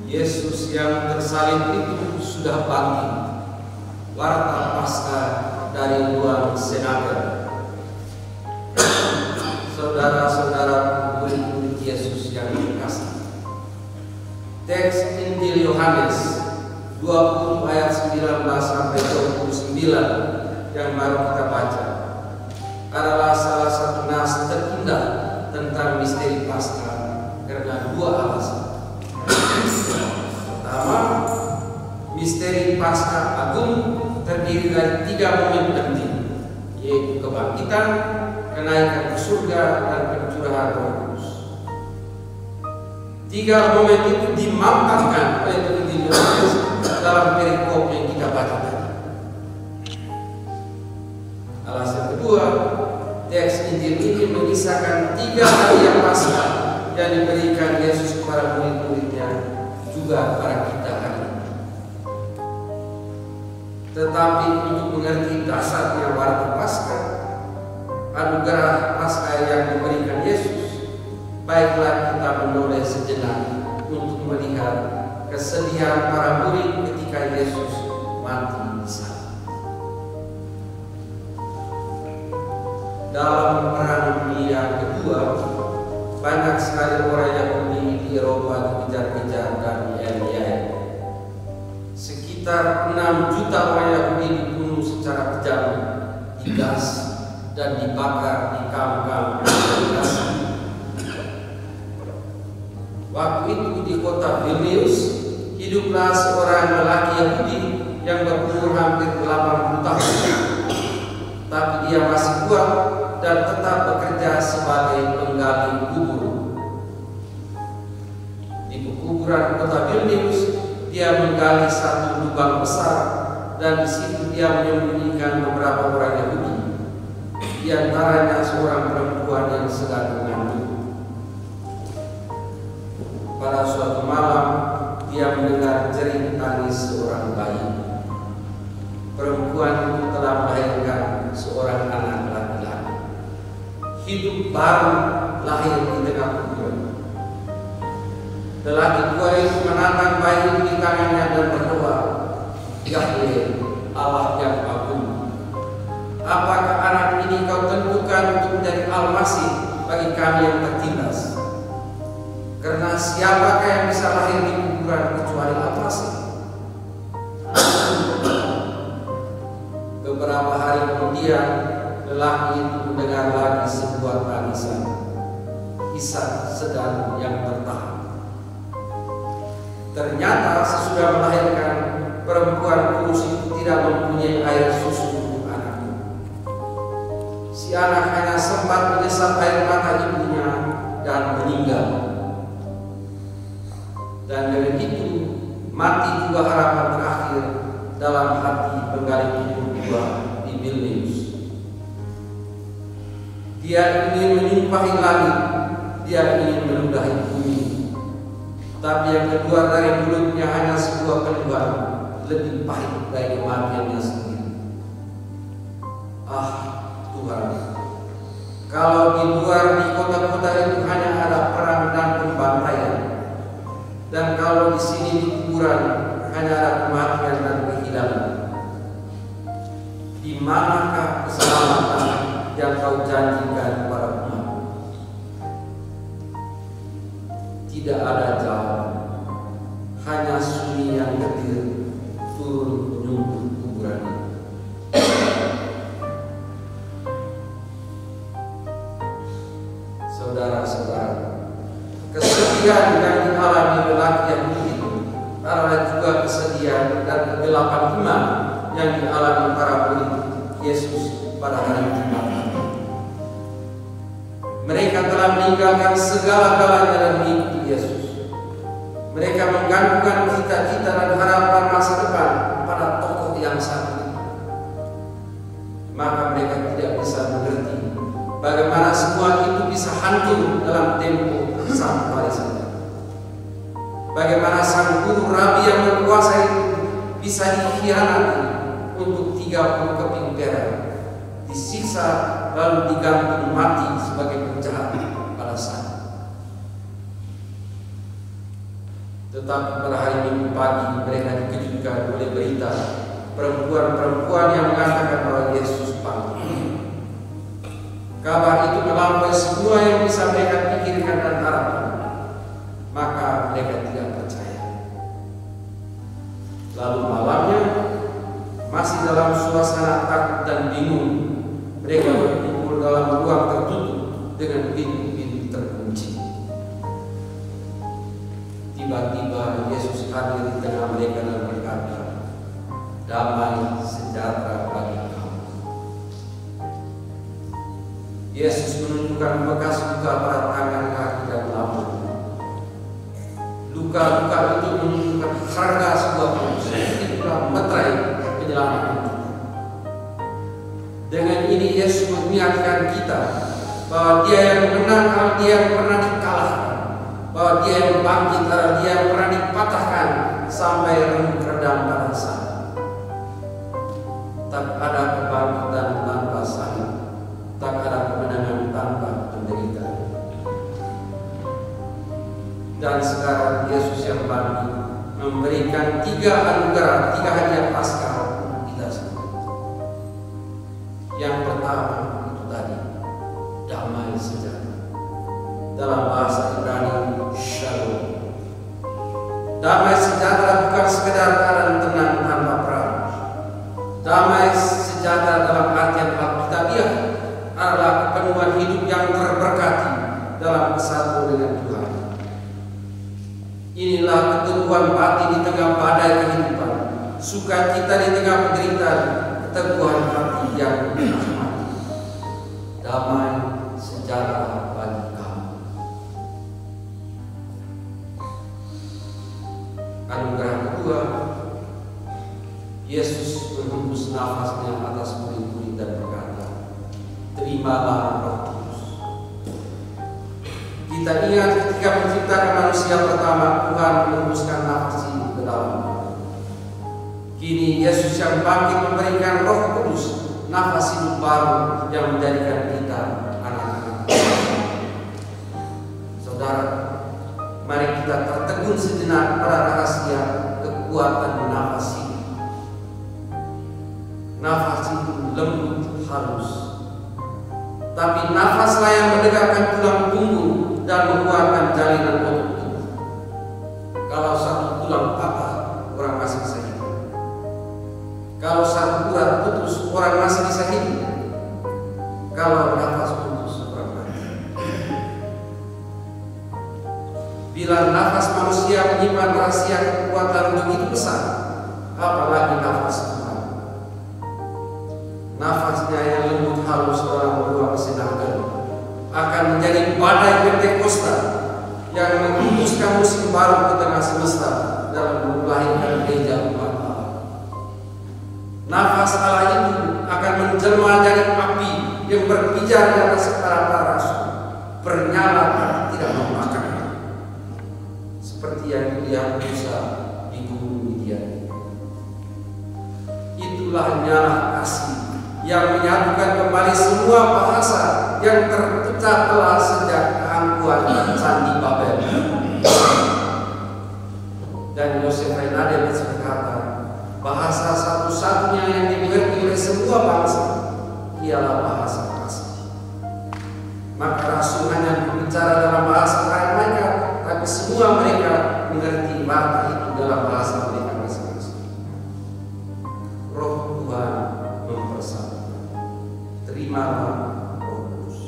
Yesus yang tersalib itu sudah bangkit. Warta Paskah dari ruang senaga. Saudara-saudara murid-murid Yesus yang dikasihi, teks Injil Yohanes 20 ayat 19 sampai 29 yang baru kita baca adalah salah satu nas terindah tentang misteri Paskah karena dua alasan. Pertama, misteri Paskah Agung terdiri dari 3 momen penting, yaitu kebangkitan, kenaikan ke surga, dan pencurahan Roh Kudus. 3 momen itu dimampakkan oleh Injil Yohanes dalam perikop yang kita baca tadi. Alasan kedua, teks Injil ini mengisahkan 3 hadiah Paskah yang diberikan Yesus kepada murid-muridnya, juga kepada kita hari ini. Tetapi untuk mengerti dasarnya warta Paskah, anugerah Paskah yang diberikan Yesus, baiklah kita menoleh sejenak untuk melihat kesedihan para murid ketika Yesus mati di sana. Dalam perang dunia kedua, banyak sekali orang Yahudi di Eropa dikejar-kejar dan dianiaya. Sekitar 6 juta orang Yahudi dibunuh secara kejam, digas, dan dibakar di kamp-kamp konsentrasi. Waktu itu di kota Vilnius hiduplah seorang lelaki Yahudi yang berumur hampir 80 tahun, tapi dia masih kuat dan tetap bekerja sebagai penggali kubur. Di kuburan kota Vilnius, dia menggali satu lubang besar dan di situ dia menyembunyikan beberapa orang Yahudi, di antaranya seorang perempuan yang sedang mengandung. Pada suatu malam, dia mendengar jerit tangis seorang bayi. Perempuan itu telah melahirkan seorang anak laki-laki. Hidup baru lahir di tengah kuburan. Lelaki tua itu menatang bayi itu di tangannya dan berdoa, Yahweh, Allah yang agung, apakah anak ini kau tentukan untuk menjadi Al-Masih bagi kami yang tertindas? Karena siapakah yang bisa lahir di kuburan kecuali Al-Masih? Beberapa hari kemudian, lelaki itu mendengar lagi sebuah tangisan. Ishak sedang yang tertahan. Ternyata sesudah melahirkan, perempuan kurus itu tidak mempunyai air susu untuk anaknya. Si anak hanya sempat menyesap air mata ibunya dan meninggal. Dan dengan itu mati juga harapan terakhir dalam hati penggali kubur tua di Vilnius. Dia ingin menyumpahi langit, dia ingin meludahi bumi, tapi yang keluar dari mulutnya hanya sebuah keluhan lebih pahit dari kematiannya sendiri. Ah Tuhan, kalau di luar di kota-kota itu hanya ada perang dan pembantaian, dan kalau di sini di kuburan hanya ada kematian dan kehilangan, di manakah keselamatan yang kau janjikan kepada umat? Tidak ada jawaban, hanya sunyi yang getir turun menyumbur kuburan itu. Saudara-saudara, kesedihan yang dialami lelaki Yahudi itu adalah juga kesedihan dan kegelapan iman yang dialami para murid Yesus pada hari Jumat. Mereka telah meninggalkan segala-galanya dan mengikuti Yesus. Mereka menggantungkan cita-cita dan harapan masa depan pada tokoh yang satu. Maka mereka tidak bisa mengerti bagaimana semua itu bisa hancur dalam tempo satu hari saja. Bagaimana sang guru rabi yang berkuasa itu bisa dikhianati untuk 30 keping perak, disiksa lalu digantung mati sebagai penjahat pada sana. Tetapi pada hari Minggu pagi mereka dikejutkan oleh berita perempuan-perempuan yang mengatakan bahwa Yesus bangkit. Kabar itu melampaui semua yang bisa mereka pikirkan dan harapkan. Maka mereka tidak percaya. Lalu malamnya, masih dalam suasana takut dan bingung, mereka berkumpul dalam ruang tertutup dengan pintu-pintu terkunci. Tiba-tiba Yesus hadir di tengah mereka dan berkata, "Damai sejahtera bagi kamu." Yesus menunjukkan bekas luka pada tangan, kaki, dan lambung. Luka-luka itu menunjukkan harga sebuah manusia, itulah meterai penyelamat. Dengan ini Yesus mengingatkan kita bahwa Dia yang menang adalah Dia yang pernah dikalahkan, bahwa Dia yang bangkit adalah Dia yang pernah dipatahkan sampai redam pada salib. Tak ada kebangkitan tanpa salib, tak ada kemenangan tanpa penderitaan. Dan sekarang Yesus yang bangkit memberikan 3 anugerah, 3 hadiah Paskah untuk kita semua. Yang pertama itu tadi, damai sejahtera. Dalam bahasa Ibrani, Shalom. Damai sejahtera bukan sekedar keadaan tenang tanpa perang. Damai sejahtera dalam artian Alkitabiah adalah kepenuhan hidup yang terberkati dalam kesatuan dengan Tuhan. Inilah keteguhan batin di tengah badai kehidupan, sukacita di tengah penderitaan, keteguhan hati yang rahmati. Damai sejahtera bagi kamu. Anugerah kedua, Yesus menghembus nafasnya atas murid-murid dan berkata, "Terimalah Roh Kudus." Kita ingat ketika menciptakan manusia pertama, Tuhan menghembuskan nafas hidup ke dalamnya. Kini Yesus yang bangkit memberikan Roh Kudus, nafas hidup baru yang menjadikan kita anak-anak. Saudara, mari kita tertegun sejenak pada rahasia kekuatan nafas hidup. Nafas hidup lembut, halus. Tapi nafaslah yang mendekatkan tulang punggung dan menguatkan jalinan otot. Kalau satu tulang patah, orang masih bisa hidup. Kalau satu urat putus, orang masih bisa hidup. Kalau nafas putus, orang mati. Bila nafas manusia menyimpan rahasia kekuatan begitu besar, apalagi nafas Tuhan. Nafasnya yang lembut halus dalam ruang kesenangan akan menjadi badai Pentakosta yang menghembuskan musim baru ke tengah semesta dalam melahirkan gereja umat Allah. Nafas Allah itu akan menjelma jadi api yang berpijar di atas para rasul, bernyala tapi tidak membakar, seperti yang dilihat Musa di gunung Midian. Itulah nyala kasih yang menyatukan kembali semua bahasa yang terpecah belah sejak keangkuhan Candi Babel. Dan Yosef Renade berkata, bahasa satu-satunya yang dimengerti oleh semua bangsa ialah bahasa kasih. Maka rasul hanya berbicara dalam bahasa mereka, tapi semua mereka mengerti rata itu dalam bahasa mereka masing-masing. Roh Tuhan mempersatukan. Terimalah Roh Kudus.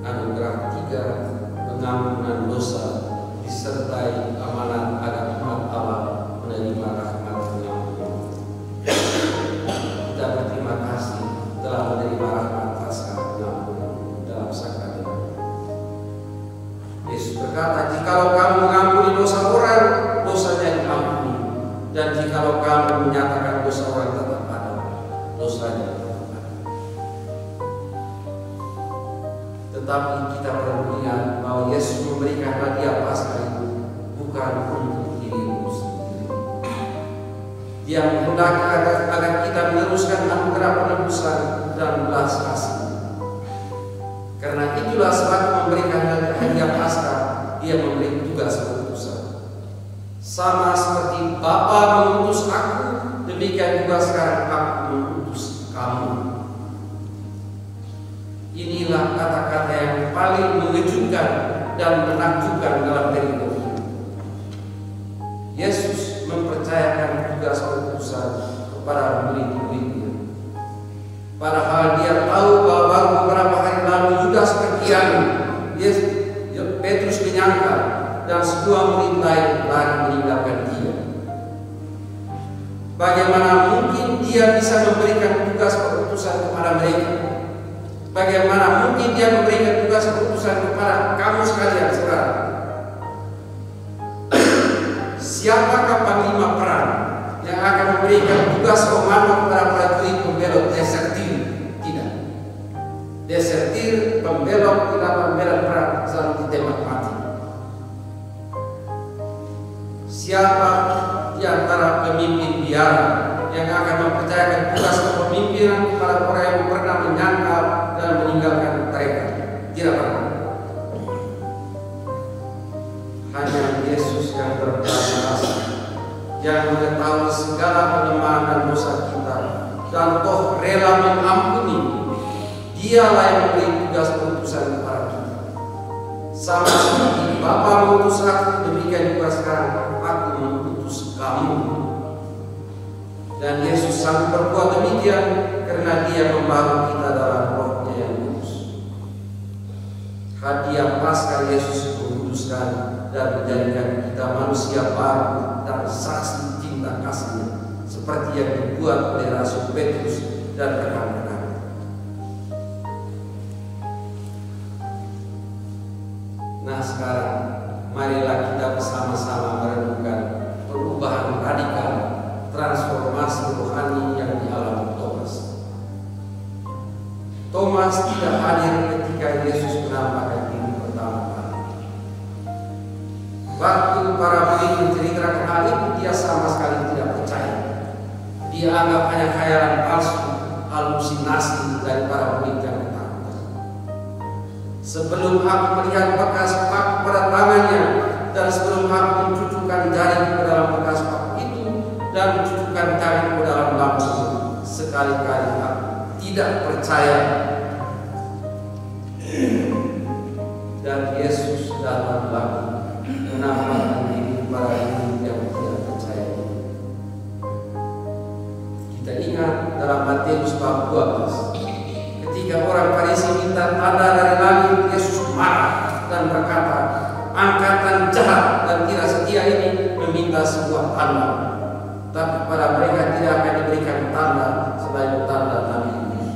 Anugerah ketiga, pengampunan dosa disertai amanat agar umat Allah menerima rahmat pengampunan. Kita berterima kasih telah menerima rahmat Paskah pengampunan dalam sakramen. Yesus berkata, "Jikalau kamu mengampuni dosa orang, dosanya diampuni. Dan jikalau kamu menyatakan dosa orang tetap ada, dosanya tetap ada." Tetapi kita perlu ingat bahwa Yesus memberikan hadiah Paskah itu bukan untuk dirimu sendiri. Dia menghendaki agar kita meneruskan anugerah penebusan dan belas kasih. Karena itulah sebab memberikan hadiah merayakan hadiah Paskah, dia memberi tugas pengutusan. Sama seperti Bapa mengutus aku, demikian juga sekarang aku mengutus kamu. Inilah kata-kata yang paling mengejutkan dan menakjubkan dalam perikop ini. Yesus mempercayakan tugas pengutusan kepada murid-muridnya. Padahal dia tahu bahwa baru beberapa hari lalu Yudas berkhianat. Petrus menyangka dan semua murid lain lari meninggalkan dia. Bagaimana mungkin dia bisa memberikan tugas pengutusan kepada mereka? Bagaimana mungkin dia memberikan tugas pengutusan kepada kamu sekalian sekarang? Siapakah panglima perang yang akan memberikan tugas komando kepada prajurit pembelot desertir? Tidak. Desertir, pembelot di dalam medan perang selalu ditembak mati. Siapa di antara pemimpin biara yang akan mempercayakan tugas kepemimpinan kepada orang yang pernah menyangkal dan meninggalkan mereka? Tidak pernah. Hanya Yesus yang berkuasa, yang mengetahui segala kelemahan dan dosa kita, dan toh rela mengampuni. Dialah yang memberi tugas pengutusan kepada kita. Sama seperti Bapa mengutus aku, demikian juga sekarang aku mengutus kamu. Dan Yesus sanggup berbuat demikian karena Dia membaharui kita dalam Roh-Nya yang kudus. Hadiah Paskah Yesus menguduskan dan menjadikan kita manusia baru dan saksi cinta kasih-Nya, seperti yang dibuat oleh Rasul Petrus dan rekan-rekan. Nah sekarang marilah kita bersama-sama merenungkan perubahan radikal, transformasi rohani yang dialami Thomas. Thomas tidak hadir ketika Yesus menampakkan diri pertama kali. Waktu para murid menceritakan hal itu, dia sama sekali tidak percaya. Dia anggap hanya khayalan palsu, halusinasi dari para murid yang ketakutan. Sebelum aku melihat bekas paku pada tangannya, dan sebelum aku mencucukkan jari ke dalam bekas paku itu dan mencucukkan tangan ke dalam lambung, sekali-kali aku tidak percaya. Dan Yesus datang lagi menampakkan diri para murid yang tidak percaya. Kita ingat dalam Matius bab 12, ketika orang Farisi minta tanda dari langit, Yesus marah dan berkata, angkatan jahat dan tidak setia ini meminta sebuah tanda, tapi pada mereka tidak akan diberikan tanda selain tanda Nabi Yunus.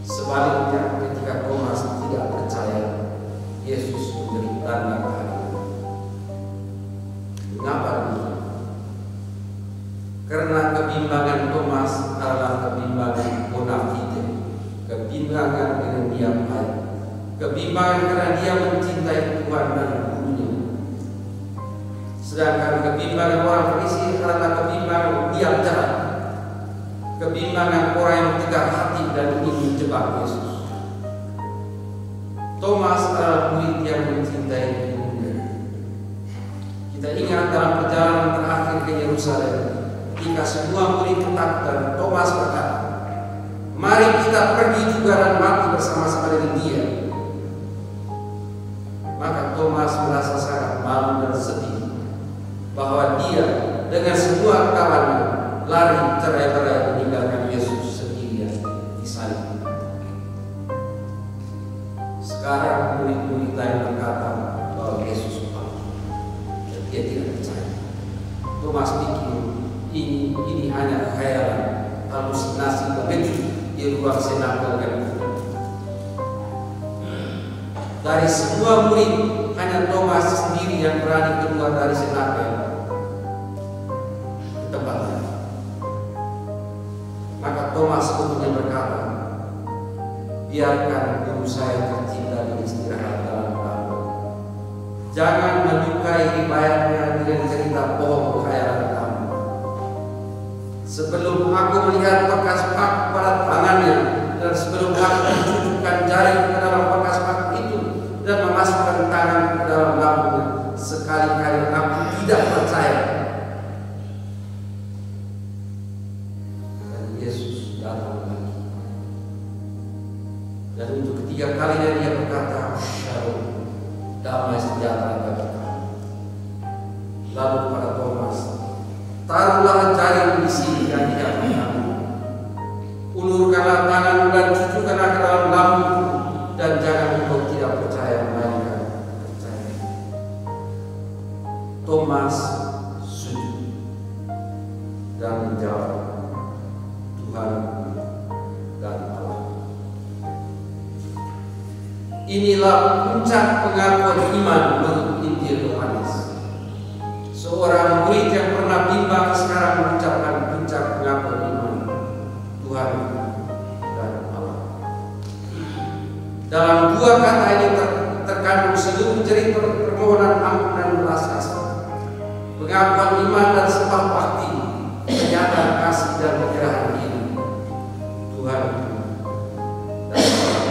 Sebaliknya, ketika Thomas tidak percaya, Yesus memberi tanda kehadiran. Mengapa demikian? Karena kebimbangan Thomas adalah kebimbangan bona fide, kebimbangan dengan dia baik, kebimbangan karena dia mencintai Tuhan dan gurunya. Sedangkan kebimbangan orang Farisi adalah kebimbangan dia jahat, kebimbangan orang yang tegar hati dan ingin menjebak Yesus. Thomas adalah murid yang mencintai gurunya. Kita ingat dalam perjalanan terakhir ke Yerusalem, ketika semua murid ketakutan, Thomas berkata, mari kita pergi juga dan mati bersama-sama dengan dia. Maka Thomas merasa sangat malu dan sedih bahwa dia dengan semua kawannya lari cerai-berai meninggalkan Yesus sendirian di salib. Sekarang murid-murid lain berkata bahwa Yesus mati, dan dia tidak percaya. Thomas pikir ini hanya khayalan, halusinasi begitu di ruang senator yang itu. Dari semua murid, hanya Thomas sendiri yang berani keluar dari senator tempat itu. Maka Thomas kemudian berkata, biarkan guru saya tercinta beristirahat dalam kamu. Jangan menyukai riwayatnya dengan cerita bohong khayalan kamu. Sebelum aku melihat bekas paku pada tangannya dan sebelum aku mencucuk memasukkan jari ke dalam bekas batu itu dan memasukkan tangan ke dalam lambungnya. Sekali-kali aku tidak percaya. Dan Yesus datang lagi. Dan untuk ketiga kalinya dia berkata, Shalom, damai sejahtera bagi kamu. Lalu kepada Thomas, taruhlah jari di sini dan di hati kamu. Ulurkanlah tanganmu dan cucukkanlah ke dalam lambungmu, dan jangan engkau tidak percaya melainkan percaya. Thomas sujud dan menjawab, Tuhan dan Allah. Inilah puncak pengakuan iman menurut Injil Yohanes. Seorang murid yang pernah bimbang sekarang mengucapkan puncak pengakuan iman, Tuhan dan Allah. Dalam dua kata ini terkandung seluruh cerita permohonan ampunan belas kasihan, pengakuan iman dan sembah bakti, pernyataan kasih dan penyerahan diri, Tuhan dan Allah.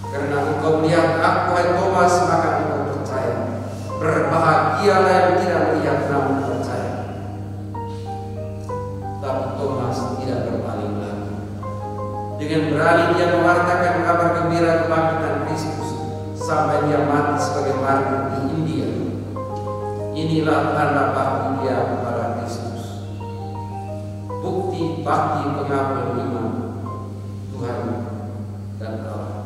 Karena engkau melihat aku, hai Thomas, maka engkau percaya. Berbahagialah yang tidak melihat namun percaya. Tapi Thomas tidak berpaling lagi. Dengan berani dia mewartakan kabar gembira kebangkitan Kristus sampai dia mati sebagai martir di India. Inilah tanda bakti dia kepada Kristus. Bukti bakti pengakuan iman Tuhan dan Allah.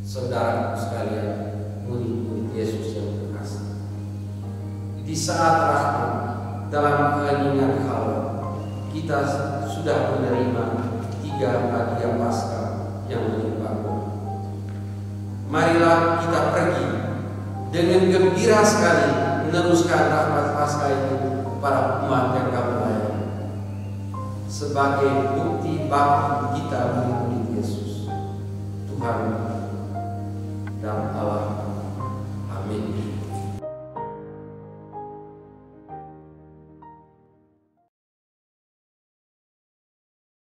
Saudara sekalian, murid-murid Yesus yang terkasih, di saat rahmat dalam keheningan Allah, kita sudah menerima 3 hadiah Paskah yang melimpah. Marilah kita pergi dengan gembira sekali meneruskan rahmat Paskah itu para umat yang kami layani sebagai bukti bakti kita mengikuti Yesus. Tuhan